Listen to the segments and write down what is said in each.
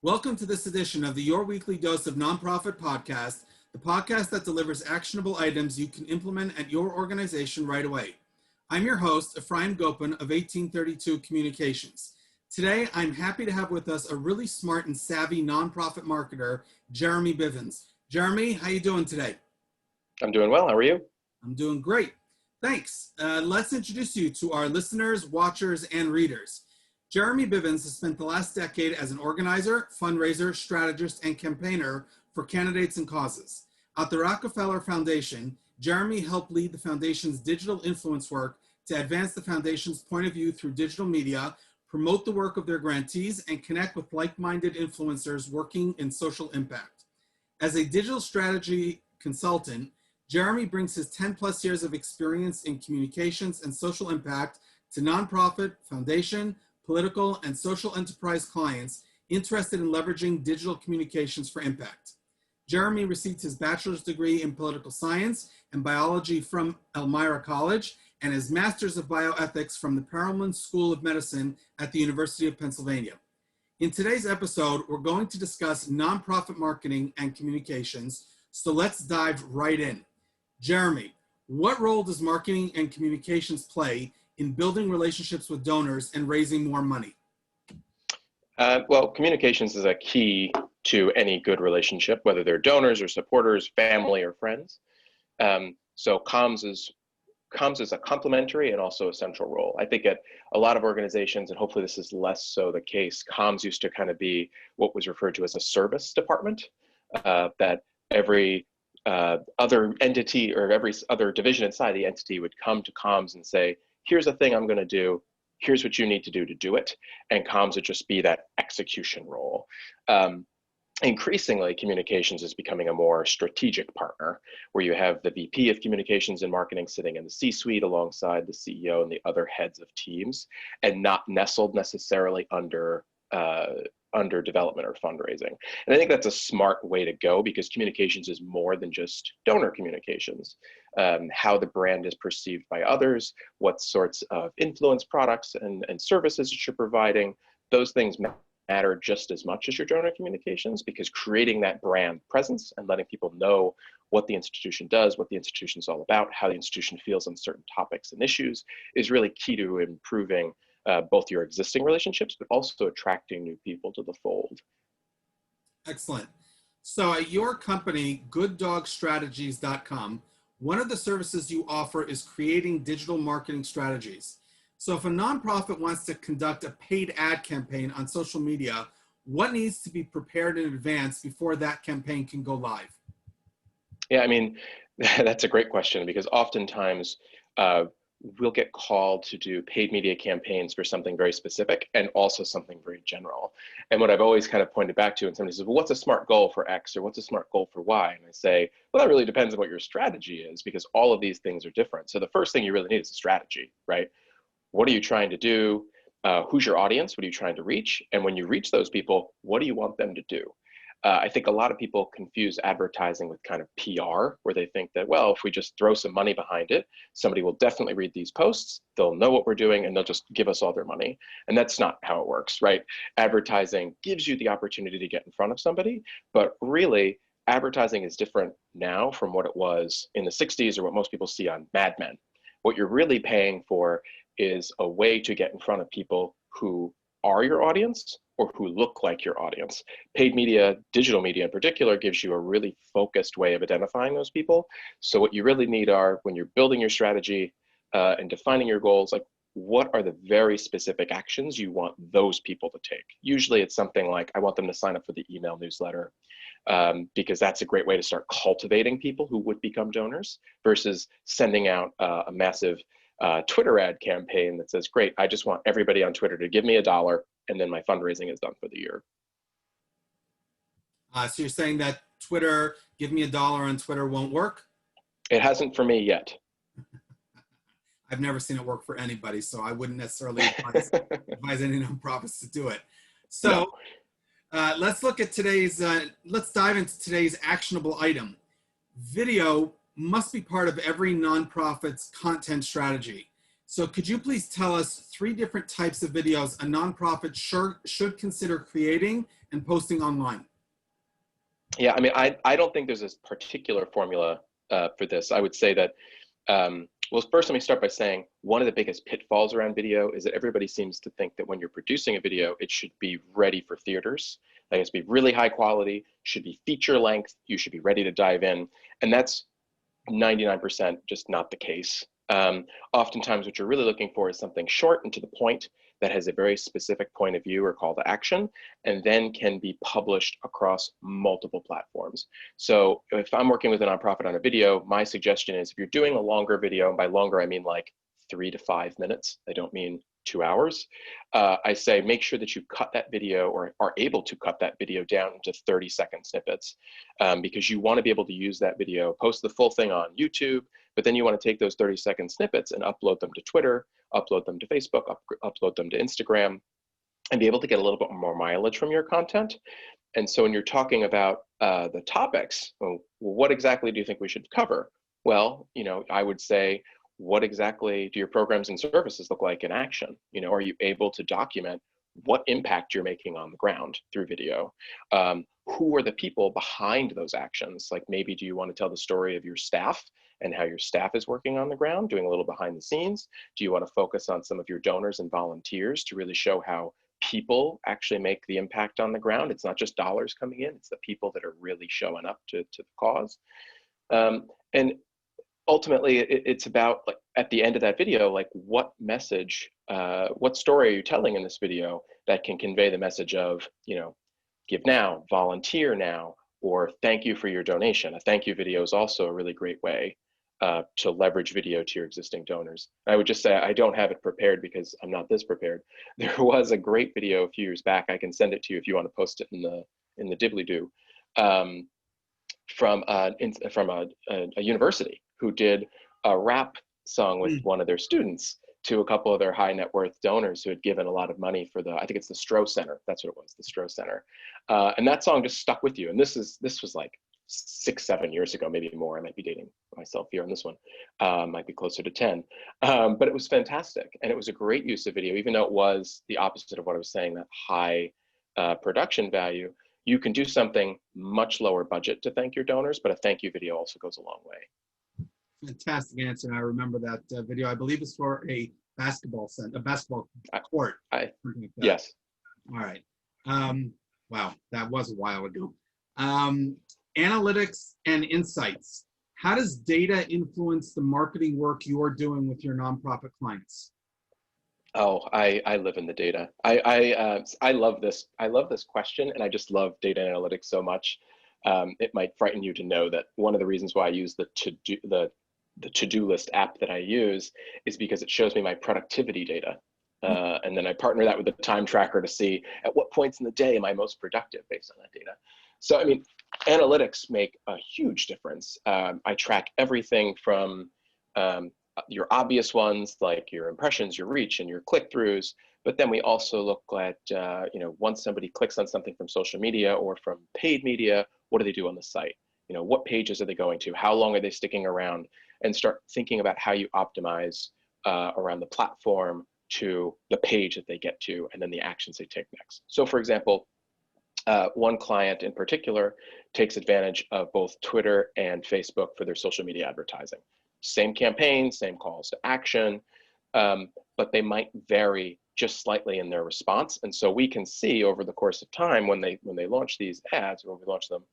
Welcome to this edition of the Your Weekly Dose of Nonprofit podcast, the podcast that delivers actionable items you can implement at your organization right away. I'm your host, Ephraim Gopin of 1832 Communications. Today, I'm happy to have with us a really smart and savvy nonprofit marketer, Jereme Bivins. Jereme, how you doing today? I'm doing well. How are you? I'm doing great. Thanks. Let's introduce you to our listeners, watchers, and readers. Jereme Bivins has spent the last decade as an organizer, fundraiser, strategist, and campaigner for candidates and causes. At the Rockefeller Foundation, Jereme helped lead the foundation's digital influence work to advance the foundation's point of view through digital media, promote the work of their grantees, and connect with like-minded influencers working in social impact. As a digital strategy consultant, Jereme brings his 10-plus years of experience in communications and social impact to nonprofit, foundation, political, and social enterprise clients interested in leveraging digital communications for impact. Jereme received his bachelor's degree in political science and biology from Elmira College and his master's of bioethics from the Perelman School of Medicine at the University of Pennsylvania. In today's episode, we're going to discuss nonprofit marketing and communications, so let's dive right in. Jereme, what role does marketing and communications play in building relationships with donors and raising more money? Well, communications is a key to any good relationship, whether they're donors or supporters, family or friends. So comms is a complementary and also a central role. I think at a lot of organizations, and hopefully this is less so the case, comms used to kind of be what was referred to as a service department, that every other entity or every other division inside the entity would come to comms and say, here's a thing I'm going to do. Here's what you need to do it. And comms would just be that execution role. Increasingly, communications is becoming a more strategic partner where you have the VP of communications and marketing sitting in the C-suite alongside the CEO and the other heads of teams and not nestled necessarily under development or fundraising. And I think that's a smart way to go because communications is more than just donor communications. How the brand is perceived by others, what sorts of influence products and services that you're providing, those things matter just as much as your donor communications because creating that brand presence and letting people know what the institution does, what the institution is all about, how the institution feels on certain topics and issues is really key to improving both your existing relationships, but also attracting new people to the fold. Excellent. So at your company, gooddogstrategies.com, one of the services you offer is creating digital marketing strategies. So if a nonprofit wants to conduct a paid ad campaign on social media, what needs to be prepared in advance before that campaign can go live? Yeah, I mean, that's a great question because oftentimes we'll get called to do paid media campaigns for something very specific and also something very general. And what I've always kind of pointed back to, and somebody says, well, what's a smart goal for X or what's a smart goal for Y? And I say, well, that really depends on what your strategy is because all of these things are different. So the first thing you really need is a strategy, right? What are you trying to do? Who's your audience? What are you trying to reach? And when you reach those people, what do you want them to do? I think a lot of people confuse advertising with kind of PR, where they think that, well, if we just throw some money behind it, somebody will definitely read these posts, they'll know what we're doing, and they'll just give us all their money. And that's not how it works, right? Advertising gives you the opportunity to get in front of somebody, but really, advertising is different now from what it was in the 60s or what most people see on Mad Men. What you're really paying for is a way to get in front of people who are your audience or who look like your audience. Paid media, digital media in particular, gives you a really focused way of identifying those people. So what you really need are, when you're building your strategy and defining your goals, like what are the very specific actions you want those people to take? Usually it's something like, I want them to sign up for the email newsletter because that's a great way to start cultivating people who would become donors versus sending out a massive Twitter ad campaign that says, great, I just want everybody on Twitter to give me $1 and then my fundraising is done for the year. So you're saying that Twitter, give me $1 on Twitter won't work? It hasn't for me yet. I've never seen it work for anybody, so I wouldn't necessarily advise any nonprofits to do it. So no. Let's look at let's dive into today's actionable item. Video must be part of every nonprofit's content strategy. So could you please tell us 3 different types of videos a nonprofit should consider creating and posting online? Yeah, I mean, I don't think there's this particular formula for this. I would say that, well, first let me start by saying one of the biggest pitfalls around video is that everybody seems to think that when you're producing a video, it should be ready for theaters. Like it should be really high quality, should be feature length, you should be ready to dive in. And that's 99% just not the case. Oftentimes what you're really looking for is something short and to the point that has a very specific point of view or call to action, and then can be published across multiple platforms. So if I'm working with a nonprofit on a video, my suggestion is if you're doing a longer video, and by longer I mean like 3 to 5 minutes, I don't mean 2 hours, I say make sure that you cut that video or are able to cut that video down into 30-second snippets, because you want to be able to use that video, post the full thing on YouTube, but then you want to take those 30-second snippets and upload them to Twitter, upload them to Facebook, upload them to Instagram, and be able to get a little bit more mileage from your content. And so when you're talking about the topics, well, what exactly do you think we should cover? Well, I would say, what exactly do your programs and services look like in action? Are you able to document what impact you're making on the ground through video? Who are the people behind those actions? Like maybe do you want to tell the story of your staff and how your staff is working on the ground, doing a little behind the scenes? Do you want to focus on some of your donors and volunteers to really show how people actually make the impact on the ground? It's not just dollars coming in, it's the people that are really showing up to the cause. And ultimately it's about, like, at the end of that video, like what message, what story are you telling in this video that can convey the message of, give now, volunteer now, or thank you for your donation. A thank you video is also a really great way to leverage video to your existing donors. I would just say I don't have it prepared because I'm not this prepared. There was a great video a few years back. I can send it to you if you want to post it in the dibbly-doo, from a university who did a rap song with one of their students to a couple of their high net worth donors who had given a lot of money for I think it's the Stroh Center. That's what it was, the Stroh Center. And that song just stuck with you. And this was like 6, 7 years ago, maybe more. I might be dating myself here on this one. Might be closer to 10. But it was fantastic. And it was a great use of video, even though it was the opposite of what I was saying, that high production value. You can do something much lower budget to thank your donors, but a thank you video also goes a long way. Fantastic answer. I remember that video. I believe it's for a basketball court. Yes. All right. Wow, that was a while ago. Analytics and insights. How does data influence the marketing work you're doing with your nonprofit clients? Oh, I live in the data. I love this. I love this question, and I just love data analytics so much. It might frighten you to know that one of the reasons why I use the to-do list app that I use is because it shows me my productivity data. And then I partner that with the time tracker to see at what points in the day am I most productive based on that data. So, I mean, analytics make a huge difference. I track everything from your obvious ones, like your impressions, your reach, and your click-throughs. But then we also look at, once somebody clicks on something from social media or from paid media, what do they do on the site? What pages are they going to? How long are they sticking around? And start thinking about how you optimize around the platform to the page that they get to, and then the actions they take next. So for example, one client in particular takes advantage of both Twitter and Facebook for their social media advertising. Same campaign, same calls to action, but they might vary just slightly in their response. And so we can see over the course of time when they launch these ads, or when we launch them,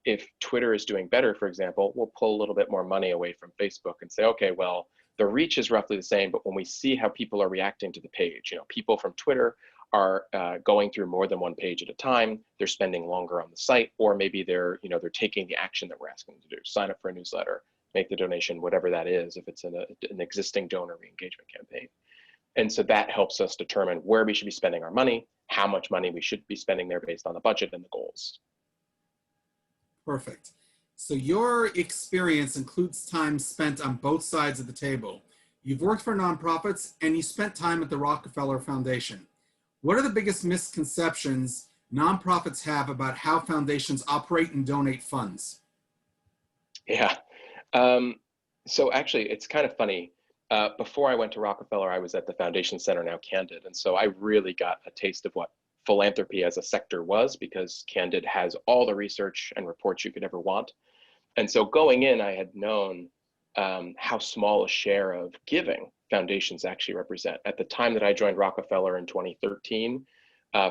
if Twitter is doing better, for example, we'll pull a little bit more money away from Facebook and say, okay, well, the reach is roughly the same, but when we see how people are reacting to the page, people from Twitter are going through more than one page at a time, they're spending longer on the site, or maybe they're taking the action that we're asking them to do, sign up for a newsletter, make the donation, whatever that is, if it's an existing donor re-engagement campaign. And so that helps us determine where we should be spending our money, how much money we should be spending there based on the budget and the goals. Perfect. So your experience includes time spent on both sides of the table. You've worked for nonprofits and you spent time at the Rockefeller Foundation. What are the biggest misconceptions nonprofits have about how foundations operate and donate funds? Yeah. So actually, it's kind of funny. before I went to Rockefeller, I was at the Foundation Center, now Candid. And so I really got a taste of what philanthropy as a sector was, because Candid has all the research and reports you could ever want. And so going in, I had known how small a share of giving foundations actually represent. At the time that I joined Rockefeller in 2013,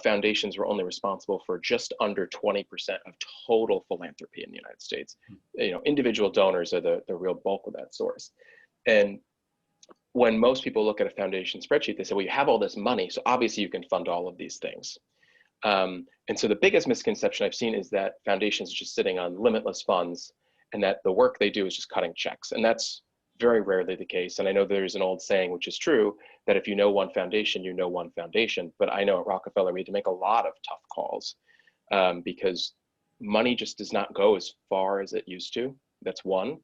foundations were only responsible for just under 20% of total philanthropy in the United States. You know, individual donors are the real bulk of that source. And when most people look at a foundation spreadsheet, they say, well, you have all this money, so obviously you can fund all of these things. And so the biggest misconception I've seen is that foundations are just sitting on limitless funds and that the work they do is just cutting checks. And that's very rarely the case. And I know there's an old saying, which is true, that if you know one foundation, you know one foundation. But I know at Rockefeller, we had to make a lot of tough calls because money just does not go as far as it used to. That's one.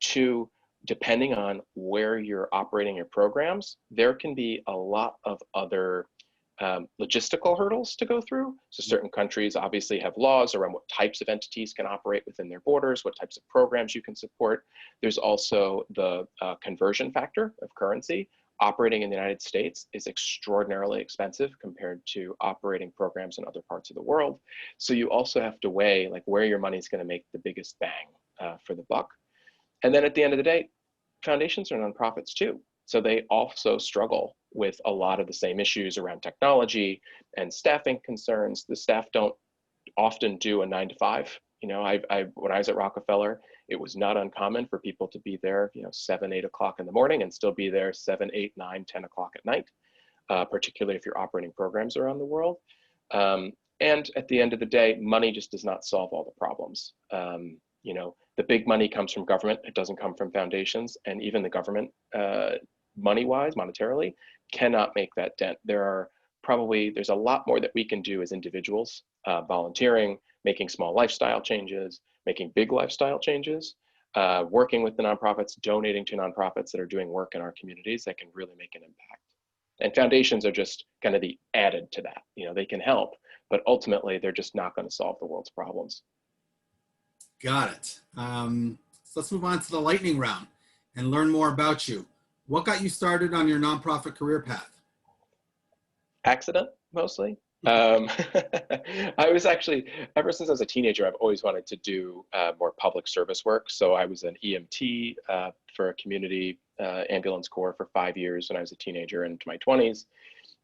Two, depending on where you're operating your programs, there can be a lot of other logistical hurdles to go through. So certain countries obviously have laws around what types of entities can operate within their borders, what types of programs you can support. There's also the conversion factor of currency. Operating in the United States is extraordinarily expensive compared to operating programs in other parts of the world. So you also have to weigh like where your money is going to make the biggest bang for the buck. And then at the end of the day, foundations are nonprofits too. So they also struggle with a lot of the same issues around technology and staffing concerns. The staff don't often do a 9 to 5. You know, when I was at Rockefeller, it was not uncommon for people to be there, 7, 8 o'clock in the morning and still be there 7, 8, 9, 10 o'clock at night, particularly if you're operating programs around the world. And at the end of the day, money just does not solve all the problems. The big money comes from government. It doesn't come from foundations. And even the government, money-wise, monetarily, cannot make that dent. There's a lot more that we can do as individuals, volunteering, making small lifestyle changes, making big lifestyle changes, working with the nonprofits, donating to nonprofits that are doing work in our communities that can really make an impact. And foundations are just kind of the added to that. They can help, but ultimately they're just not going to solve the world's problems. Got it. So let's move on to the lightning round and learn more about you. What got you started on your nonprofit career path? Accident, mostly. I was actually, ever since I was a teenager, I've always wanted to do more public service work. So I was an EMT for a community ambulance corps for 5 years when I was a teenager into my 20s.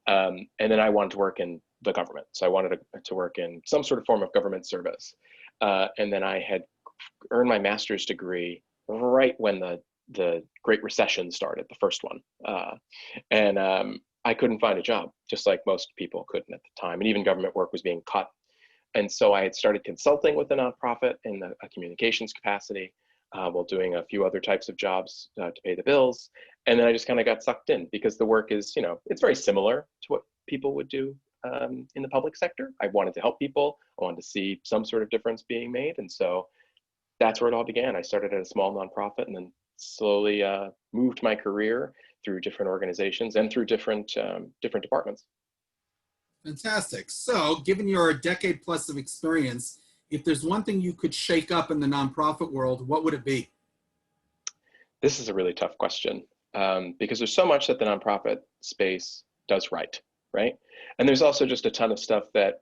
And then I wanted to work in the government. So I wanted to work in some sort of form of government service. And then I had earned my master's degree right when the Great Recession started, the first one. And I couldn't find a job, just like most people couldn't at the time. And even government work was being cut. And so I had started consulting with a nonprofit in a communications capacity while doing a few other types of jobs to pay the bills. And then I just kind of got sucked in because the work is, it's very similar to what people would do in the public sector. I wanted to help people. I wanted to see some sort of difference being made. And so that's where it all began. I started at a small nonprofit and then slowly moved my career through different organizations and through different departments. Fantastic. So given your decade plus of experience, if there's one thing you could shake up in the nonprofit world, what would it be? This is a really tough question because there's so much that the nonprofit space does right? And there's also just a ton of stuff that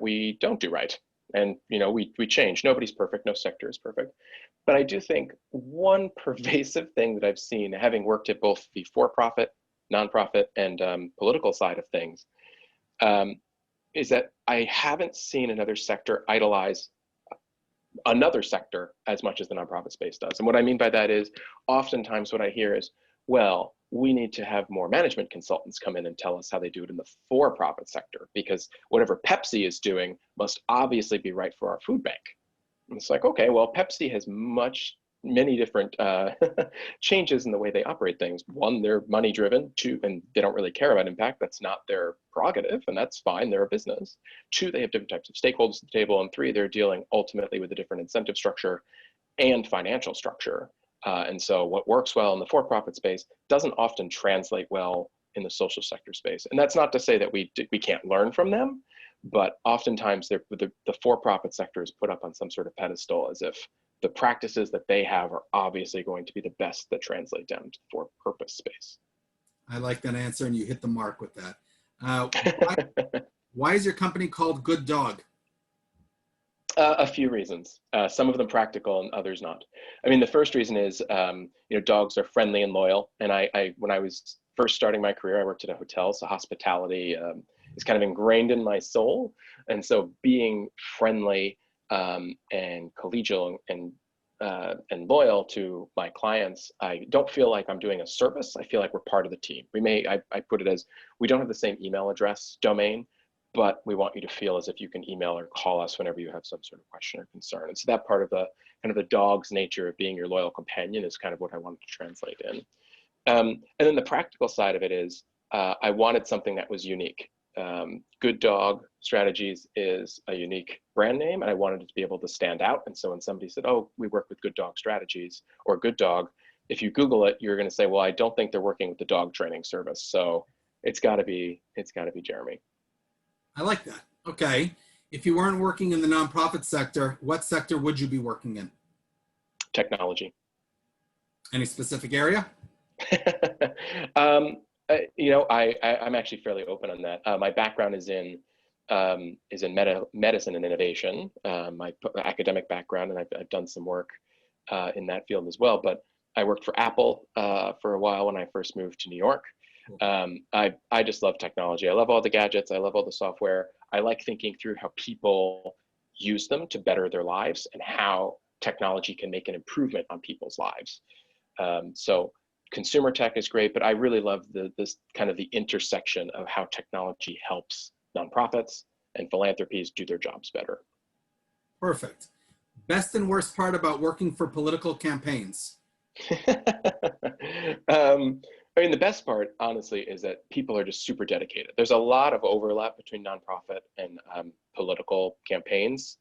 we don't do right. And we change. Nobody's perfect. No sector is perfect. But I do think one pervasive thing that I've seen, having worked at both the for-profit, nonprofit, and political side of things, is that I haven't seen another sector idolize another sector as much as the nonprofit space does. And what I mean by that is oftentimes what I hear is, well, we need to have more management consultants come in and tell us how they do it in the for-profit sector because whatever Pepsi is doing must obviously be right for our food bank. And it's like, okay, well, Pepsi has many different changes in the way they operate things. One, they're money driven. Two, and they don't really care about impact. That's not their prerogative, and that's fine. They're a business. Two, they have different types of stakeholders at the table. And three, they're dealing ultimately with a different incentive structure and financial structure. And so what works well in the for-profit space doesn't often translate well in the social sector space. And that's not to say that we can't learn from them, but oftentimes the for-profit sector is put up on some sort of pedestal as if the practices that they have are obviously going to be the best that translate down to the for purpose space. I like that answer, and you hit the mark with that. Why is your company called Good Dog? A few reasons, some of them practical and others not. I mean, the first reason is, dogs are friendly and loyal. And when I was first starting my career, I worked at a hotel, so hospitality is kind of ingrained in my soul. And so being friendly and collegial and loyal to my clients, I don't feel like I'm doing a service. I feel like we're part of the team. I put it as, we don't have the same email address domain, but we want you to feel as if you can email or call us whenever you have some sort of question or concern. And so that part of the kind of the dog's nature of being your loyal companion is kind of what I wanted to translate in. And then the practical side of it is, I wanted something that was unique. Good Dog Strategies is a unique brand name, and I wanted it to be able to stand out. And so when somebody said, oh, we work with Good Dog Strategies or Good Dog, if you Google it, you're going to say, well, I don't think they're working with the dog training service. So it's got to be Jereme. I like that. Okay. If you weren't working in the nonprofit sector, what sector would you be working in? Technology. Any specific area? I'm actually fairly open on that. My background is in medicine and innovation, my academic background, and I've done some work in that field as well. But I worked for Apple for a while when I first moved to New York. I just love technology. I love all the gadgets. I love all the software. I like thinking through how people use them to better their lives and how technology can make an improvement on people's lives. So consumer tech is great, but I really love this kind of the intersection of how technology helps nonprofits and philanthropies do their jobs better. Perfect. Best and worst part about working for political campaigns? I mean, the best part, honestly, is that people are just super dedicated. There's a lot of overlap between nonprofit and political campaigns.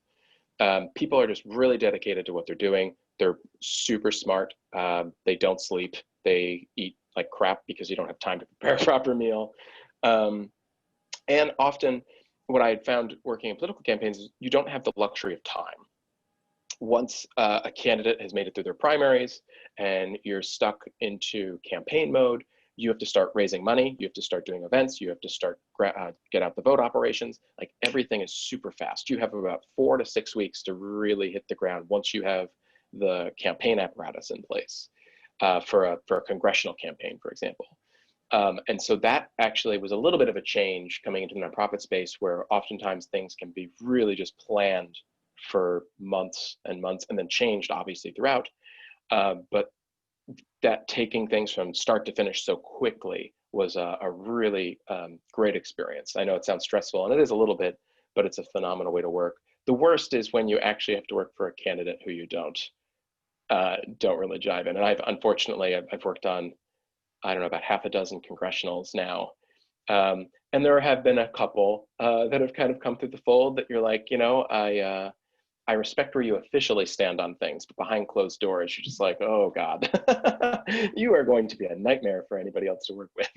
People are just really dedicated to what they're doing. They're super smart. They don't sleep. They eat like crap because you don't have time to prepare a proper meal. And often what I had found working in political campaigns is you don't have the luxury of time. Once a candidate has made it through their primaries and you're stuck into campaign mode, you have to start raising money, you have to start doing events, you have to start get out the vote operations. Like everything is super fast. You have about 4 to 6 weeks to really hit the ground once you have the campaign apparatus in place for a congressional campaign, for example. And so that actually was a little bit of a change coming into the nonprofit space, where oftentimes things can be really just planned for months and months and then changed obviously throughout. But that taking things from start to finish so quickly was a really great experience. I know it sounds stressful, and it is a little bit, but it's a phenomenal way to work. The worst is when you actually have to work for a candidate who you don't really jive in. And I've worked on, I don't know, about half a dozen congressionals now. And there have been a couple that have kind of come through the fold that you're like, I respect where you officially stand on things, but behind closed doors, you're just like, oh God, you are going to be a nightmare for anybody else to work with.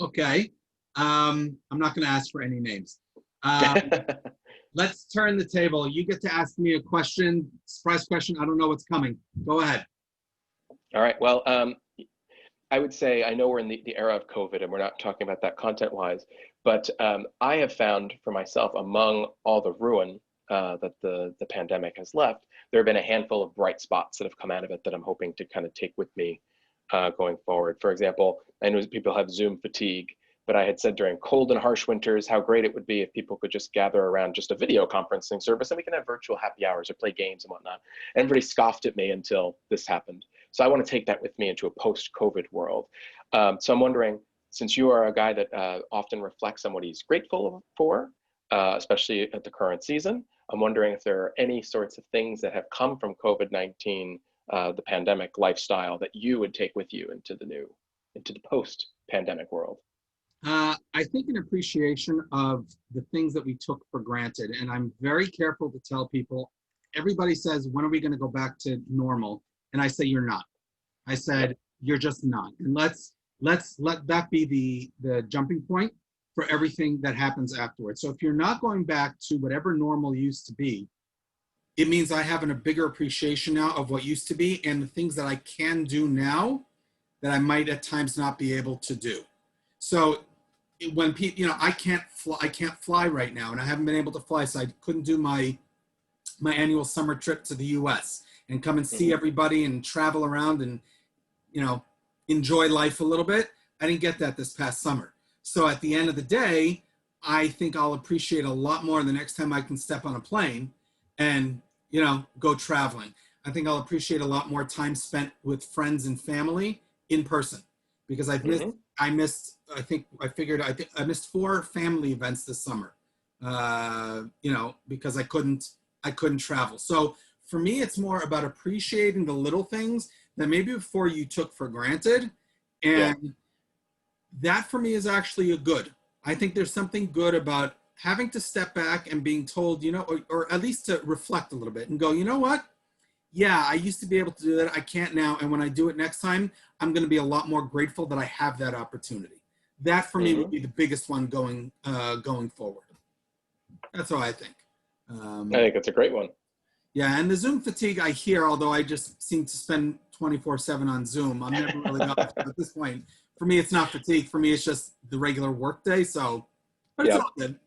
Okay. I'm not going to ask for any names. Let's turn the table. You get to ask me a question, surprise question. I don't know what's coming. Go ahead. All right. Well, I would say, I know we're in the era of COVID and we're not talking about that content-wise, but I have found for myself, among all the ruin that the pandemic has left, there have been a handful of bright spots that have come out of it that I'm hoping to kind of take with me going forward. For example, I know people have Zoom fatigue, but I had said during cold and harsh winters how great it would be if people could just gather around just a video conferencing service and we can have virtual happy hours or play games and whatnot. Everybody scoffed at me until this happened. So I want to take that with me into a post-COVID world. So I'm wondering, since you are a guy that often reflects on what he's grateful for, especially at the current season, I'm wondering if there are any sorts of things that have come from COVID-19, the pandemic lifestyle, that you would take with you into the post-pandemic world. I think an appreciation of the things that we took for granted. And I'm very careful to tell people, everybody says, when are we going to go back to normal? And I say, you're not. I said, you're just not. And let's let that be the jumping point for everything that happens afterwards. So if you're not going back to whatever normal used to be, it means I have a bigger appreciation now of what used to be and the things that I can do now that I might at times not be able to do. So when people, I can't fly right now, and I haven't been able to fly, so I couldn't do my annual summer trip to the US and come and see everybody and travel around and, enjoy life a little bit. I didn't get that this past summer. So at the end of the day, I think I'll appreciate a lot more the next time I can step on a plane and, go traveling. I think I'll appreciate a lot more time spent with friends and family in person, because I missed 4 family events this summer, because I couldn't travel. So for me, it's more about appreciating the little things that maybe before you took for granted. And that for me is actually a good. I think there's something good about having to step back and being told, or at least to reflect a little bit and go, you know what? Yeah, I used to be able to do that. I can't now. And when I do it next time, I'm going to be a lot more grateful that I have that opportunity. That for me would be the biggest one going forward. That's how I think. I think that's a great one. Yeah, and the Zoom fatigue I hear, although I just seem to spend 24/7 on Zoom. I'm never really got at this point. For me, it's not fatigue. For me, it's just the regular work day. So, but it's all good.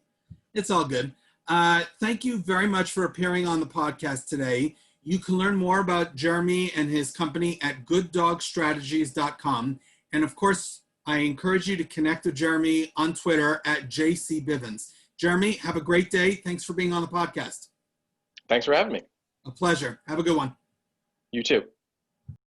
It's all good. Thank you very much for appearing on the podcast today. You can learn more about Jereme and his company at gooddogstrategies.com. And of course, I encourage you to connect with Jereme on Twitter at JCBivins. Jereme, have a great day. Thanks for being on the podcast. Thanks for having me. A pleasure. Have a good one. You too.